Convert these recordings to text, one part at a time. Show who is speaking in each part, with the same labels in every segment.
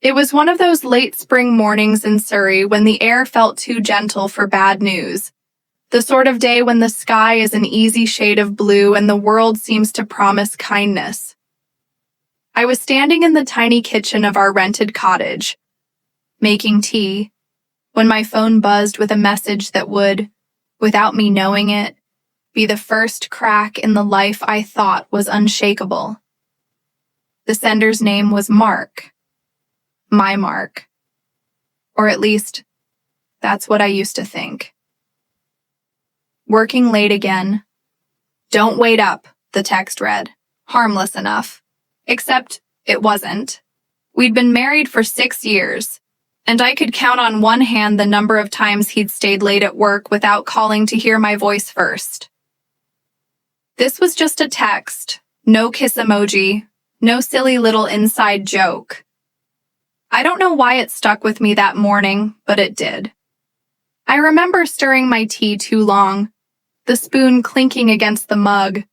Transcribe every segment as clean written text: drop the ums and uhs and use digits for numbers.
Speaker 1: It was one of those late spring mornings in Surrey when the air felt too gentle for bad news. The sort of day when the sky is an easy shade of blue and the world seems to promise kindness. I was standing in the tiny kitchen of our rented cottage, making tea, when my phone buzzed with a message that would, without me knowing it, be the first crack in the life I thought was unshakable. The sender's name was Mark. My Mark. Or at least, that's what I used to think. Working late again. Don't wait up, the text read. Harmless enough. Except it wasn't. We'd been married for 6 years, and I could count on one hand the number of times he'd stayed late at work without calling to hear my voice first. This was just a text, no kiss emoji, no silly little inside joke. I don't know why it stuck with me that morning, but it did. I remember stirring my tea too long, the spoon clinking against the mug,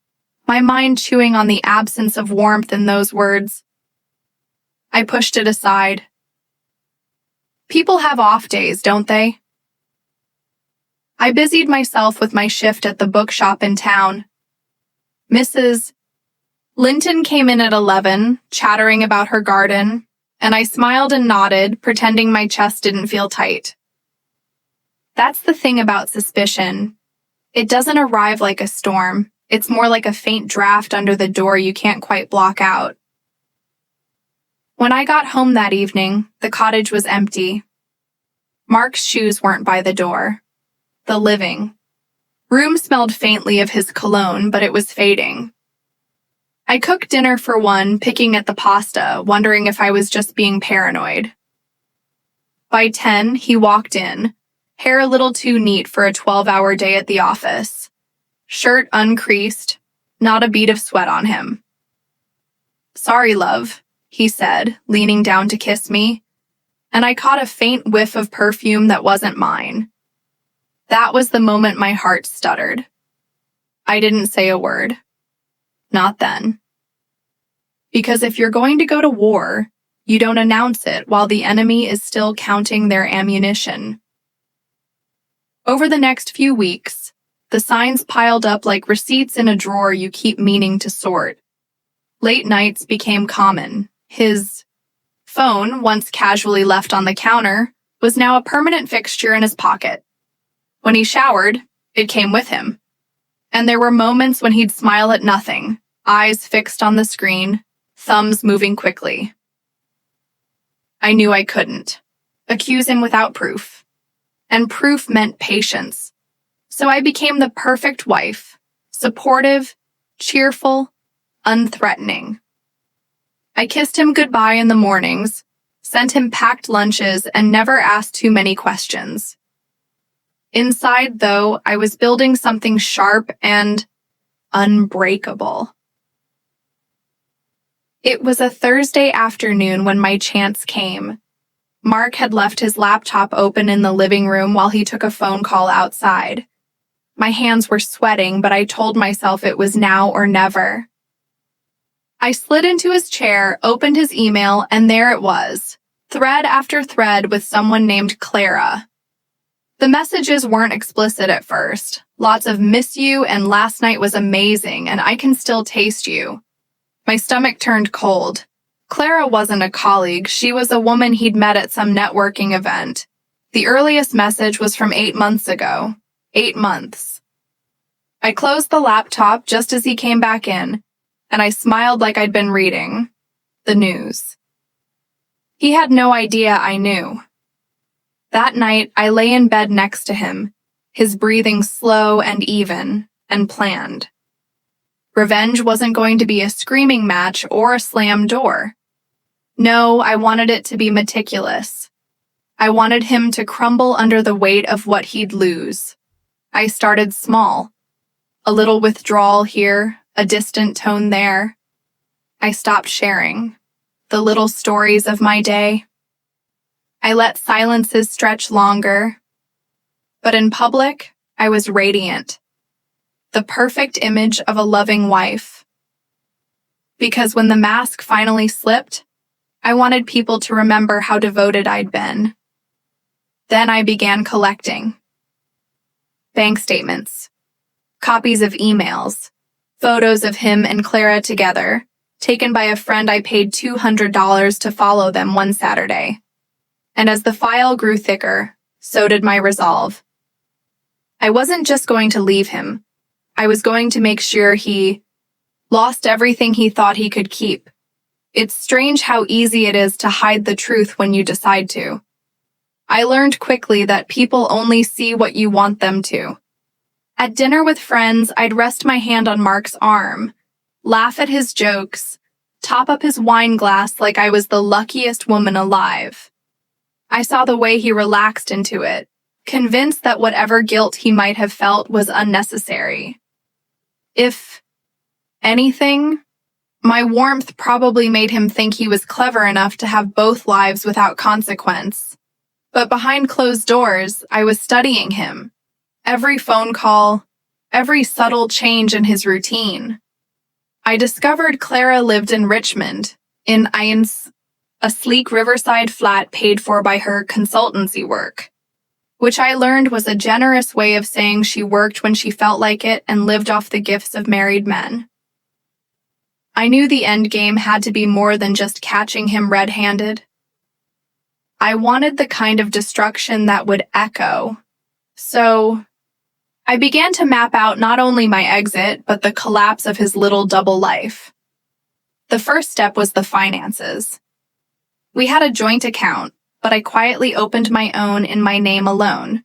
Speaker 1: my mind chewing on the absence of warmth in those words. I pushed it aside. People have off days, don't they? I busied myself with my shift at the bookshop in town. Mrs. Linton came in at 11, chattering about her garden, and I smiled and nodded, pretending my chest didn't feel tight. That's the thing about suspicion. It doesn't arrive like a storm. It's more like a faint draft under the door you can't quite block out. When I got home that evening, the cottage was empty. Mark's shoes weren't by the door. The living room smelled faintly of his cologne, but it was fading. I cooked dinner for one, picking at the pasta, wondering if I was just being paranoid. By 10, he walked in, hair a little too neat for a 12-hour day at the office. Shirt uncreased, not a bead of sweat on him. "Sorry, love," he said, leaning down to kiss me, and I caught a faint whiff of perfume that wasn't mine. That was the moment my heart stuttered. I didn't say a word. Not then. Because if you're going to go to war, you don't announce it while the enemy is still counting their ammunition. Over the next few weeks, the signs piled up like receipts in a drawer you keep meaning to sort. Late nights became common. His phone, once casually left on the counter, was now a permanent fixture in his pocket. When he showered, it came with him. And there were moments when he'd smile at nothing, eyes fixed on the screen, thumbs moving quickly. I knew I couldn't accuse him without proof. And proof meant patience. So I became the perfect wife, supportive, cheerful, unthreatening. I kissed him goodbye in the mornings, sent him packed lunches, and never asked too many questions. Inside, though, I was building something sharp and unbreakable. It was a Thursday afternoon when my chance came. Mark had left his laptop open in the living room while he took a phone call outside. My hands were sweating, but I told myself it was now or never. I slid into his chair, opened his email, and there it was, thread after thread with someone named Clara. The messages weren't explicit at first. Lots of "miss you" and "last night was amazing" and "I can still taste you." My stomach turned cold. Clara wasn't a colleague. She was a woman he'd met at some networking event. The earliest message was from 8 months ago. 8 months. I closed the laptop just as he came back in, and I smiled like I'd been reading the news. He had no idea I knew. That night, I lay in bed next to him, his breathing slow and even, and planned. Revenge wasn't going to be a screaming match or a slam door. No, I wanted it to be meticulous. I wanted him to crumble under the weight of what he'd lose. I started small. A little withdrawal here, a distant tone there. I stopped sharing the little stories of my day. I let silences stretch longer. But in public, I was radiant. The perfect image of a loving wife. Because when the mask finally slipped, I wanted people to remember how devoted I'd been. Then I began collecting. Bank statements, copies of emails, photos of him and Clara together, taken by a friend I paid $200 to follow them one Saturday. And as the file grew thicker, so did my resolve. I wasn't just going to leave him. I was going to make sure he lost everything he thought he could keep. It's strange how easy it is to hide the truth when you decide to. I learned quickly that people only see what you want them to. At dinner with friends, I'd rest my hand on Mark's arm, laugh at his jokes, top up his wine glass like I was the luckiest woman alive. I saw the way he relaxed into it, convinced that whatever guilt he might have felt was unnecessary. If anything, my warmth probably made him think he was clever enough to have both lives without consequence. But behind closed doors, I was studying him. Every phone call, every subtle change in his routine. I discovered Clara lived in Richmond, in Ainz, a sleek riverside flat paid for by her consultancy work, which I learned was a generous way of saying she worked when she felt like it and lived off the gifts of married men. I knew the end game had to be more than just catching him red-handed. I wanted the kind of destruction that would echo. So I began to map out not only my exit, but the collapse of his little double life. The first step was the finances. We had a joint account, but I quietly opened my own in my name alone.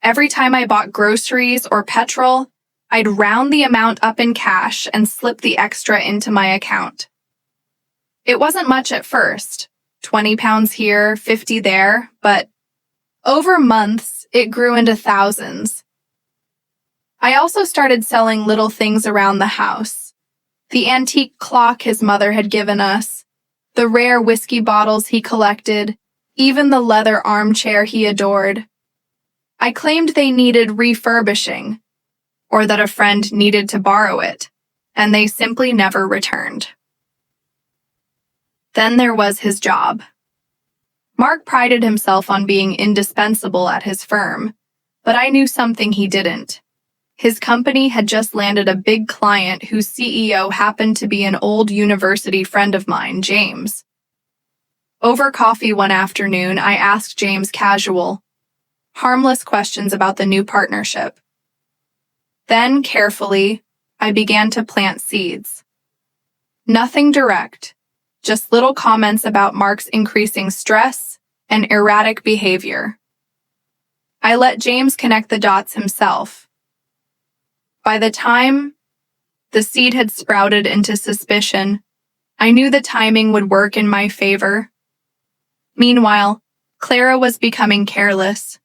Speaker 1: Every time I bought groceries or petrol, I'd round the amount up in cash and slip the extra into my account. It wasn't much at first, 20 pounds here, 50 there, but over months, it grew into thousands. I also started selling little things around the house. The antique clock his mother had given us, the rare whiskey bottles he collected, even the leather armchair he adored. I claimed they needed refurbishing, or that a friend needed to borrow it, and they simply never returned. Then there was his job. Mark prided himself on being indispensable at his firm, but I knew something he didn't. His company had just landed a big client whose CEO happened to be an old university friend of mine, James. Over coffee one afternoon, I asked James casual, harmless questions about the new partnership. Then, carefully, I began to plant seeds. Nothing direct, just little comments about Mark's increasing stress and erratic behavior. I let James connect the dots himself. By the time the seed had sprouted into suspicion, I knew the timing would work in my favor. Meanwhile, Clara was becoming careless.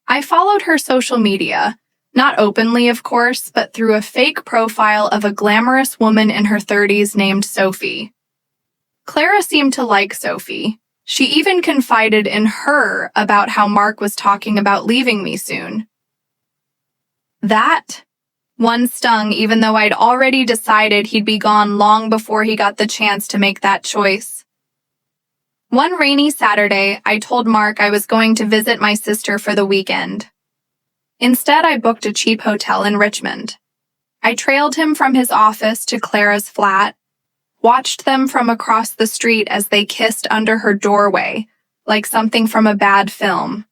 Speaker 1: I followed her social media, not openly, of course, but through a fake profile of a glamorous woman in her 30s named Sophie. Clara seemed to like Sophie. She even confided in her about how Mark was talking about leaving me soon. That one stung, even though I'd already decided he'd be gone long before he got the chance to make that choice. One rainy Saturday, I told Mark I was going to visit my sister for the weekend. Instead, I booked a cheap hotel in Richmond. I trailed him from his office to Clara's flat, watched them from across the street as they kissed under her doorway, like something from a bad film.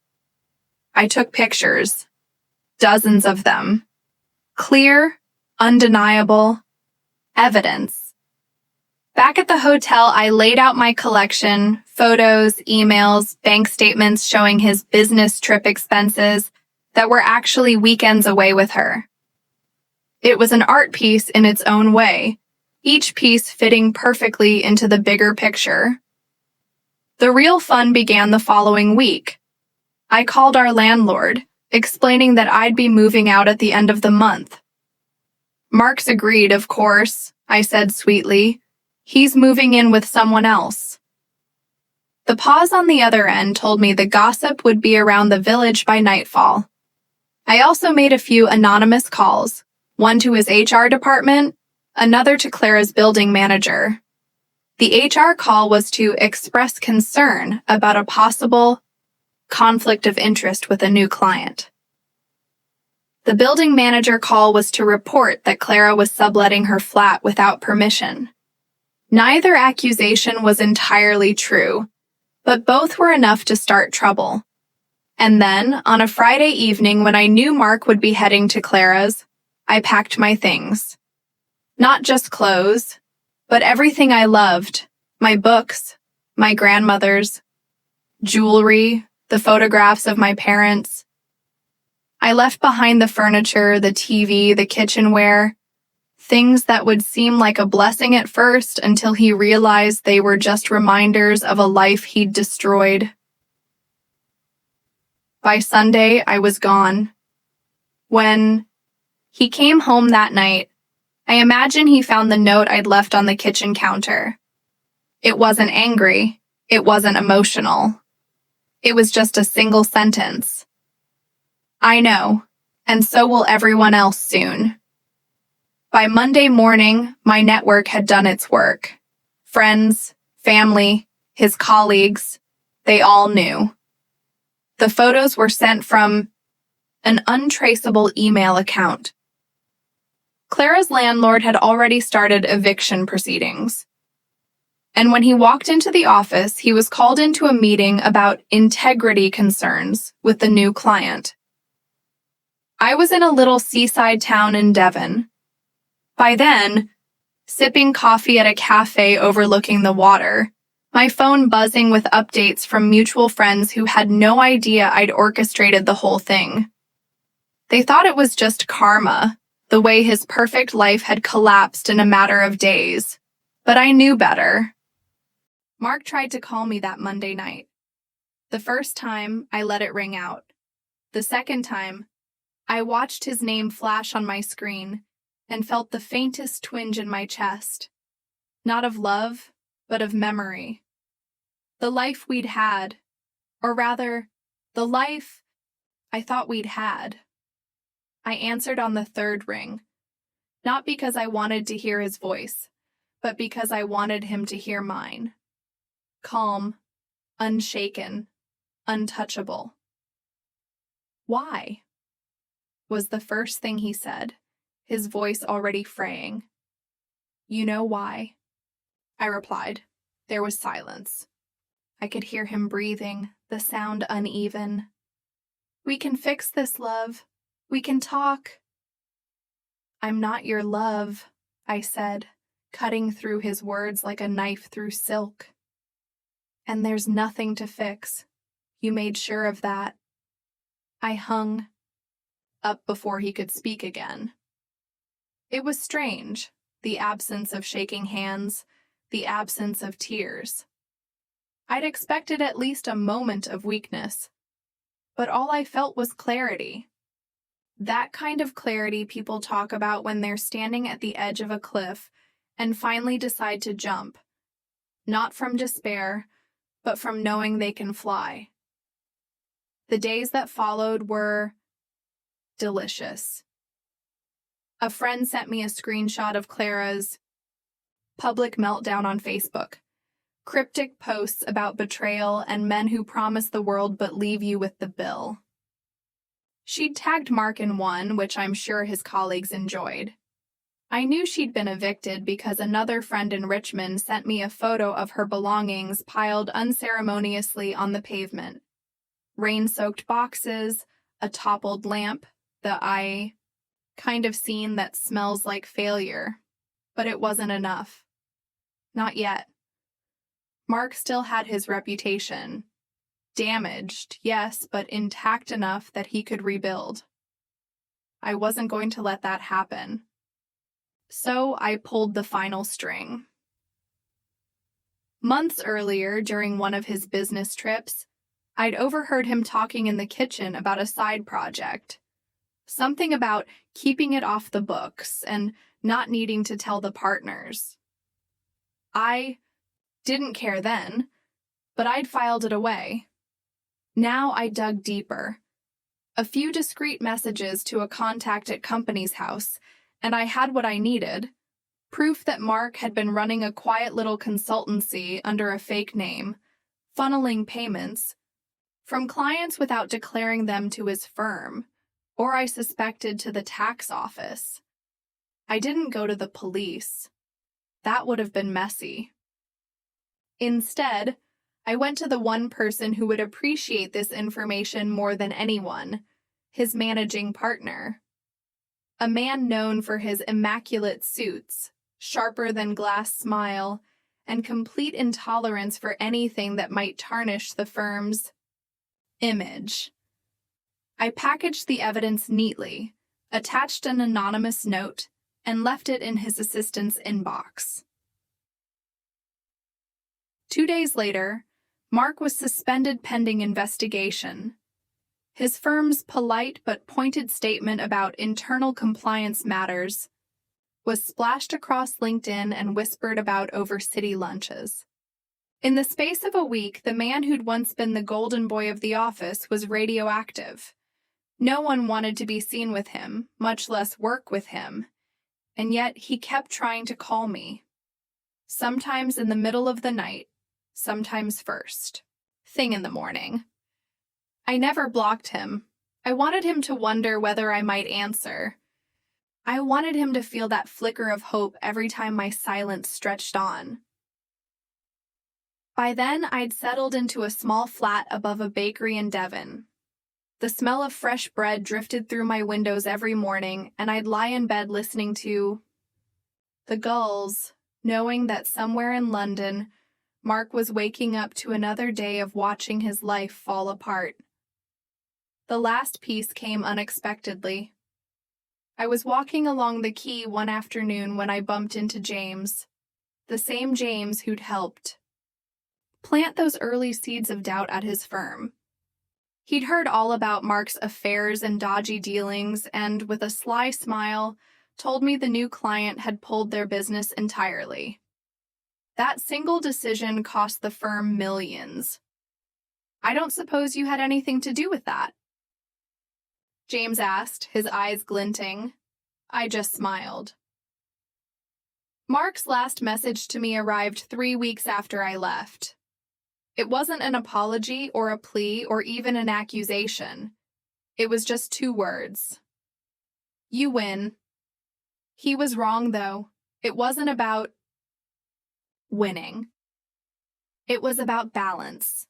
Speaker 1: I took pictures, dozens of them. Clear, undeniable evidence. Back at the hotel, I laid out my collection, photos, emails, bank statements showing his business trip expenses that were actually weekends away with her. It was an art piece in its own way, each piece fitting perfectly into the bigger picture. The real fun began the following week. I called our landlord, explaining that I'd be moving out at the end of the month. Mark's agreed, of course, I said sweetly. He's moving in with someone else. The pause on the other end told me the gossip would be around the village by nightfall. I also made a few anonymous calls, one to his HR department, another to Clara's building manager. The HR call was to express concern about a possible conflict of interest with a new client. The building manager call was to report that Clara was subletting her flat without permission. Neither accusation was entirely true, but both were enough to start trouble. And then, on a Friday evening when I knew Mark would be heading to Clara's, I packed my things. Not just clothes, but everything I loved. My books, my grandmother's, jewelry, the photographs of my parents. I left behind the furniture, the TV, the kitchenware, things that would seem like a blessing at first until he realized they were just reminders of a life he'd destroyed. By Sunday, I was gone. When he came home that night, I imagine he found the note I'd left on the kitchen counter. It wasn't angry. It wasn't emotional. It was just a single sentence. I know, and so will everyone else soon. By Monday morning, my network had done its work. Friends, family, his colleagues, they all knew. The photos were sent from an untraceable email account. Clara's landlord had already started eviction proceedings. And when he walked into the office, he was called into a meeting about integrity concerns with the new client. I was in a little seaside town in Devon. By then, sipping coffee at a cafe overlooking the water, my phone buzzing with updates from mutual friends who had no idea I'd orchestrated the whole thing. They thought it was just karma, the way his perfect life had collapsed in a matter of days. But I knew better. Mark tried to call me that Monday night. The first time, I let it ring out. The second time, I watched his name flash on my screen and felt the faintest twinge in my chest. Not of love, but of memory. The life we'd had, or rather, the life I thought we'd had. I answered on the third ring, not because I wanted to hear his voice, but because I wanted him to hear mine. Calm, unshaken, untouchable. Why? Was the first thing he said, his voice already fraying. You know why? I replied. There was silence. I could hear him breathing, the sound uneven. We can fix this, love. We can talk. I'm not your love, I said, cutting through his words like a knife through silk. And there's nothing to fix. You made sure of that. I hung up before he could speak again. It was strange, the absence of shaking hands, the absence of tears. I'd expected at least a moment of weakness, but all I felt was clarity. That kind of clarity people talk about when they're standing at the edge of a cliff and finally decide to jump, not from despair, but from knowing they can fly. The days that followed were delicious. A friend sent me a screenshot of Clara's public meltdown on Facebook. Cryptic posts about betrayal and men who promise the world but leave you with the bill. She'd tagged Mark in one, which I'm sure his colleagues enjoyed. I knew she'd been evicted because another friend in Richmond sent me a photo of her belongings piled unceremoniously on the pavement. Rain-soaked boxes, a toppled lamp, the kind of scene that smells like failure. But it wasn't enough. Not yet. Mark still had his reputation. Damaged, yes, but intact enough that he could rebuild. I wasn't going to let that happen. So I pulled the final string. Months earlier, during one of his business trips, I'd overheard him talking in the kitchen about a side project. Something about keeping it off the books and not needing to tell the partners. I didn't care then, but I'd filed it away. Now I dug deeper. A few discreet messages to a contact at company's house, and I had what I needed. Proof that Mark had been running a quiet little consultancy under a fake name, funneling payments from clients without declaring them to his firm, or I suspected to the tax office. I didn't go to the police. That would have been messy. Instead, I went to the one person who would appreciate this information more than anyone, his managing partner. A man known for his immaculate suits, sharper than glass smile, and complete intolerance for anything that might tarnish the firm's image. I packaged the evidence neatly, attached an anonymous note, and left it in his assistant's inbox. 2 days later, Mark was suspended pending investigation. His firm's polite but pointed statement about internal compliance matters was splashed across LinkedIn and whispered about over city lunches. In the space of a week, the man who'd once been the golden boy of the office was radioactive. No one wanted to be seen with him, much less work with him, and yet he kept trying to call me. Sometimes in the middle of the night, sometimes first thing in the morning. I never blocked him. I wanted him to wonder whether I might answer. I wanted him to feel that flicker of hope every time my silence stretched on. By then, I'd settled into a small flat above a bakery in Devon. The smell of fresh bread drifted through my windows every morning, and I'd lie in bed listening to the gulls, knowing that somewhere in London, Mark was waking up to another day of watching his life fall apart. The last piece came unexpectedly. I was walking along the quay one afternoon when I bumped into James, the same James who'd helped plant those early seeds of doubt at his firm. He'd heard all about Mark's affairs and dodgy dealings and, with a sly smile, told me the new client had pulled their business entirely. That single decision cost the firm millions. I don't suppose you had anything to do with that? James asked, his eyes glinting. I just smiled. Mark's last message to me arrived 3 weeks after I left. It wasn't an apology or a plea or even an accusation. It was just 2 words. You win. He was wrong, though. It wasn't about winning. It was about balance.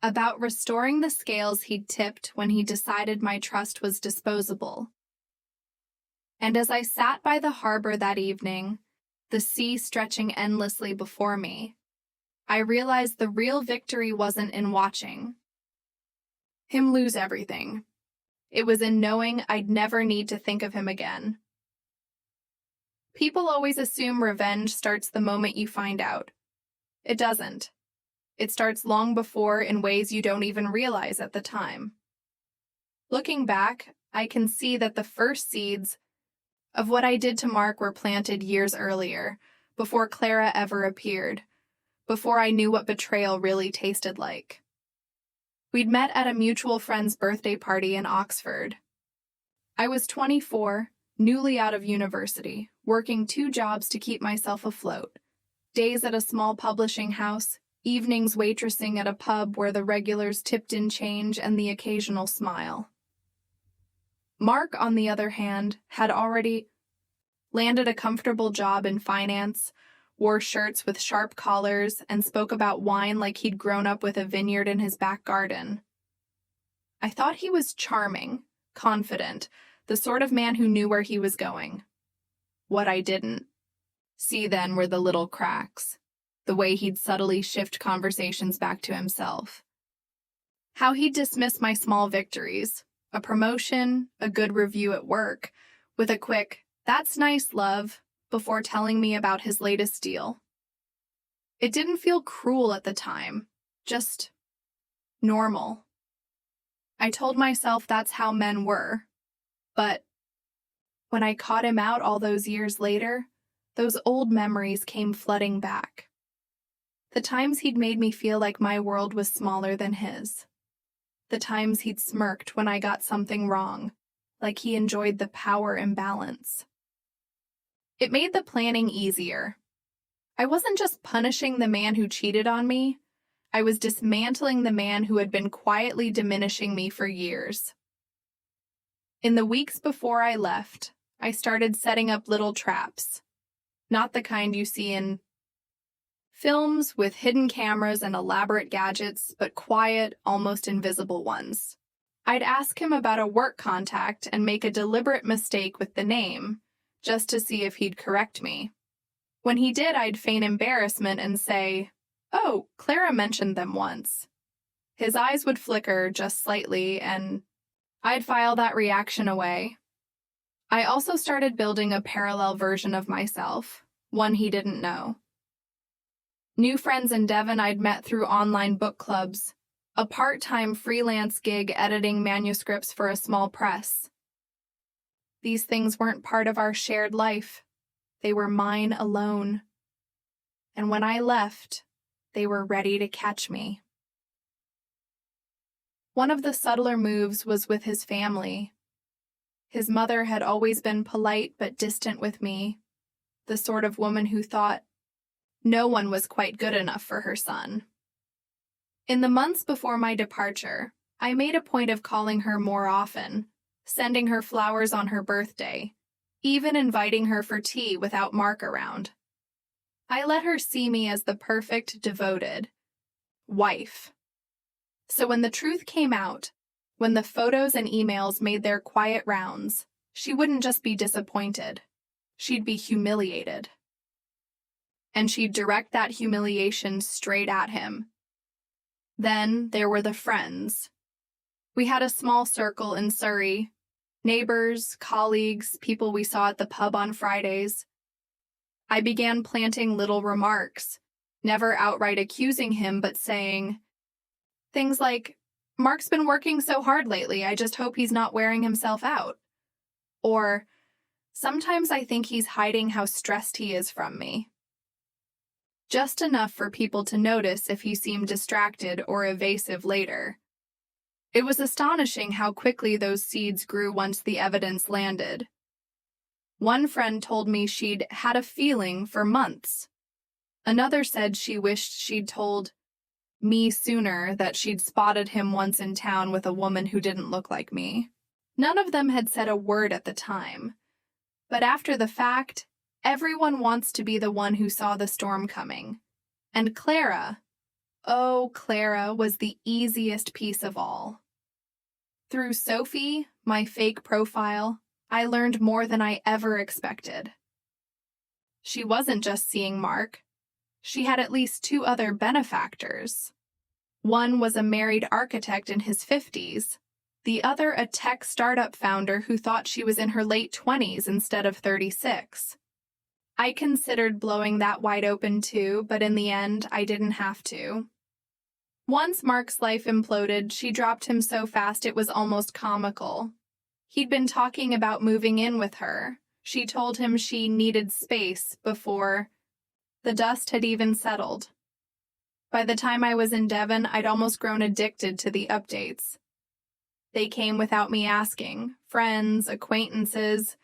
Speaker 1: About restoring the scales he'd tipped when he decided my trust was disposable. And as I sat by the harbor that evening, the sea stretching endlessly before me, I realized the real victory wasn't in watching him lose everything. It was in knowing I'd never need to think of him again. People always assume revenge starts the moment you find out. It doesn't. It starts long before in ways you don't even realize at the time. Looking back, I can see that the first seeds of what I did to Mark were planted years earlier, before Clara ever appeared, before I knew what betrayal really tasted like. We'd met at a mutual friend's birthday party in Oxford. I was 24, newly out of university, working 2 jobs to keep myself afloat. Days at a small publishing house, evenings waitressing at a pub where the regulars tipped in change and the occasional smile. Mark, on the other hand, had already landed a comfortable job in finance, wore shirts with sharp collars, and spoke about wine like he'd grown up with a vineyard in his back garden. I thought he was charming, confident, the sort of man who knew where he was going. What I didn't see then were the little cracks, the way he'd subtly shift conversations back to himself. How he'd dismiss my small victories, a promotion, a good review at work, with a quick, "That's nice, love," before telling me about his latest deal. It didn't feel cruel at the time, just normal. I told myself that's how men were, but when I caught him out all those years later, those old memories came flooding back. The times he'd made me feel like my world was smaller than his. The times he'd smirked when I got something wrong, like he enjoyed the power imbalance. It made the planning easier. I wasn't just punishing the man who cheated on me, I was dismantling the man who had been quietly diminishing me for years. In the weeks before I left, I started setting up little traps. Not the kind you see in films with hidden cameras and elaborate gadgets, but quiet, almost invisible ones. I'd ask him about a work contact and make a deliberate mistake with the name, just to see if he'd correct me. When he did, I'd feign embarrassment and say, "Oh, Clara mentioned them once." His eyes would flicker just slightly, and I'd file that reaction away. I also started building a parallel version of myself, one he didn't know. New friends in Devon I'd met through online book clubs, a part-time freelance gig editing manuscripts for a small press. These things weren't part of our shared life. They were mine alone. And when I left, they were ready to catch me. One of the subtler moves was with his family. His mother had always been polite but distant with me, the sort of woman who thought no one was quite good enough for her son. In the months before my departure, I made a point of calling her more often, sending her flowers on her birthday, even inviting her for tea without Mark around. I let her see me as the perfect, devoted wife. So when the truth came out, when the photos and emails made their quiet rounds, she wouldn't just be disappointed. She'd be humiliated. And she'd direct that humiliation straight at him. Then there were the friends. We had a small circle in Surrey. Neighbors, colleagues, people we saw at the pub on Fridays. I began planting little remarks, never outright accusing him, but saying things like, "Mark's been working so hard lately, I just hope he's not wearing himself out." Or, "Sometimes I think he's hiding how stressed he is from me." Just enough for people to notice if he seemed distracted or evasive later. It was astonishing how quickly those seeds grew once the evidence landed. One friend told me she'd had a feeling for months. Another said she wished she'd told me sooner that she'd spotted him once in town with a woman who didn't look like me. None of them had said a word at the time. But after the fact, everyone wants to be the one who saw the storm coming. And Clara, oh, Clara was the easiest piece of all. Through Sophie, my fake profile, I learned more than I ever expected. She wasn't just seeing Mark. She had at least two other benefactors. One was a married architect in his 50s, the other a tech startup founder who thought she was in her late 20s instead of 36. I considered blowing that wide open too, but in the end, I didn't have to. Once Mark's life imploded, she dropped him so fast it was almost comical. He'd been talking about moving in with her. She told him she needed space before the dust had even settled. By the time I was in Devon, I'd almost grown addicted to the updates. They came without me asking. Friends, acquaintances,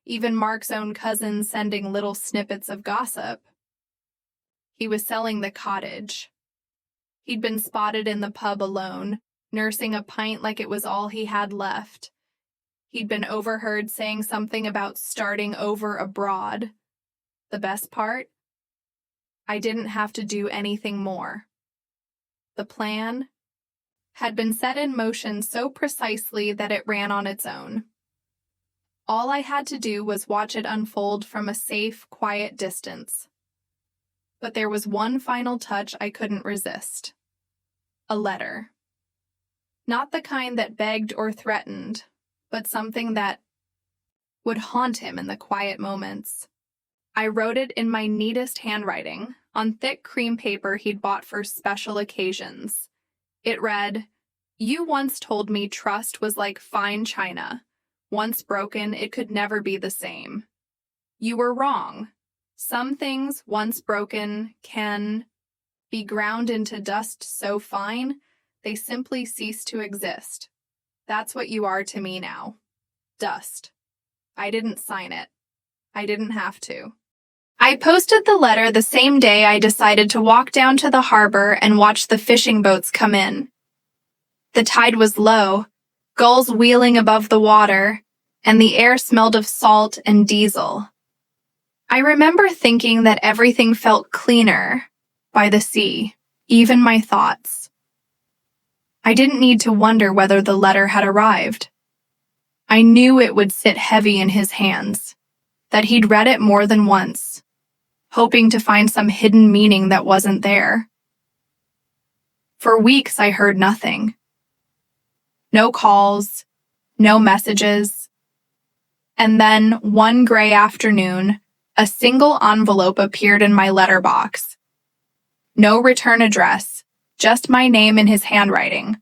Speaker 1: even Mark's own cousins sending little snippets of gossip. He was selling the cottage. He'd been spotted in the pub alone, nursing a pint like it was all he had left. He'd been overheard saying something about starting over abroad. The best part? I didn't have to do anything more. The plan had been set in motion so precisely that it ran on its own. All I had to do was watch it unfold from a safe, quiet distance. But there was one final touch I couldn't resist. A letter. Not the kind that begged or threatened, but something that would haunt him in the quiet moments. I wrote it in my neatest handwriting, on thick cream paper he'd bought for special occasions. It read, "You once told me trust was like fine china. Once broken, it could never be the same. You were wrong. Some things, once broken, can be ground into dust so fine, they simply cease to exist. That's what you are to me now. Dust." I didn't sign it. I didn't have to. I posted the letter the same day I decided to walk down to the harbor and watch the fishing boats come in. The tide was low, gulls wheeling above the water, and the air smelled of salt and diesel. I remember thinking that everything felt cleaner by the sea, even my thoughts. I didn't need to wonder whether the letter had arrived. I knew it would sit heavy in his hands, that he'd read it more than once, hoping to find some hidden meaning that wasn't there. For weeks, I heard nothing. No calls, no messages. And then, one gray afternoon, a single envelope appeared in my letterbox. No return address, just my name in his handwriting.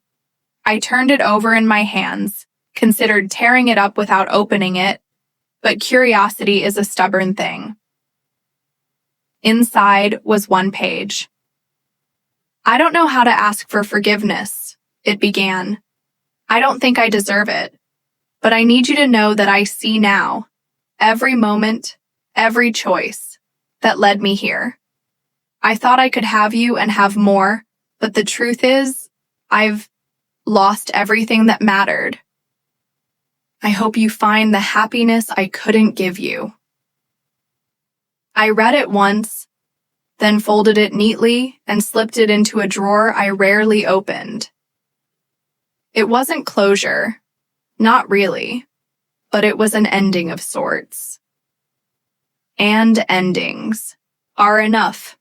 Speaker 1: I turned it over in my hands, considered tearing it up without opening it, but curiosity is a stubborn thing. Inside was one page. "I don't know how to ask for forgiveness," it began. "I don't think I deserve it, but I need you to know that I see now, every moment, every choice, that led me here. I thought I could have you and have more, but the truth is, I've lost everything that mattered. I hope you find the happiness I couldn't give you." I read it once, then folded it neatly and slipped it into a drawer I rarely opened. It wasn't closure, not really, but it was an ending of sorts. And endings are enough.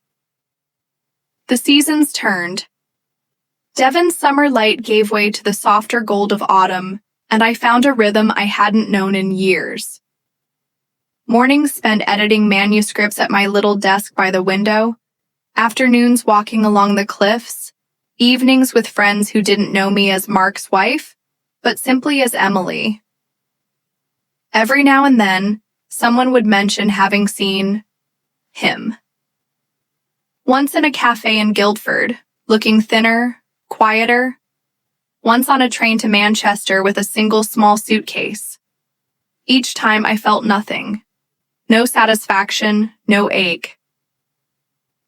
Speaker 1: The seasons turned. Devon's summer light gave way to the softer gold of autumn, and I found a rhythm I hadn't known in years. Mornings spent editing manuscripts at my little desk by the window, afternoons walking along the cliffs, evenings with friends who didn't know me as Mark's wife, but simply as Emily. Every now and then, someone would mention having seen him. Once in a cafe in Guildford, looking thinner, quieter. Once on a train to Manchester with a single small suitcase. Each time I felt nothing. No satisfaction, no ache.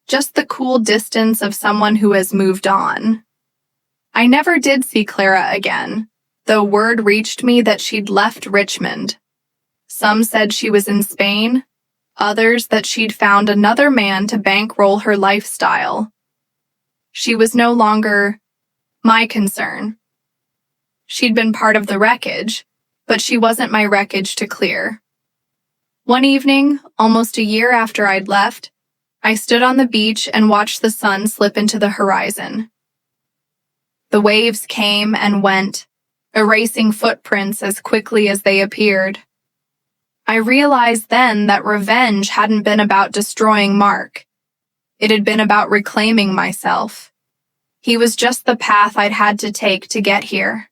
Speaker 1: Just the cool distance of someone who has moved on. I never did see Clara again, though word reached me that she'd left Richmond. Some said she was in Spain, others that she'd found another man to bankroll her lifestyle. She was no longer my concern. She'd been part of the wreckage, but she wasn't my wreckage to clear. One evening, almost a year after I'd left, I stood on the beach and watched the sun slip into the horizon. The waves came and went, erasing footprints as quickly as they appeared. I realized then that revenge hadn't been about destroying Mark. It had been about reclaiming myself. He was just the path I'd had to take to get here.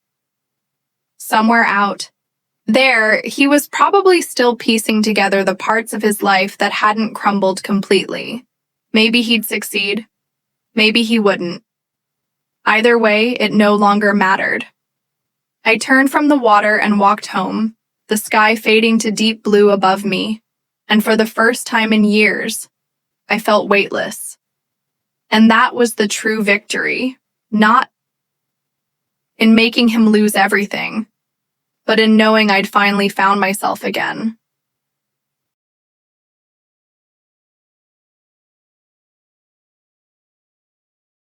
Speaker 1: Somewhere out there, he was probably still piecing together the parts of his life that hadn't crumbled completely. Maybe he'd succeed. Maybe he wouldn't. Either way, it no longer mattered. I turned from the water and walked home, the sky fading to deep blue above me, and for the first time in years, I felt weightless. And that was the true victory, not in making him lose everything, but in knowing I'd finally found myself again.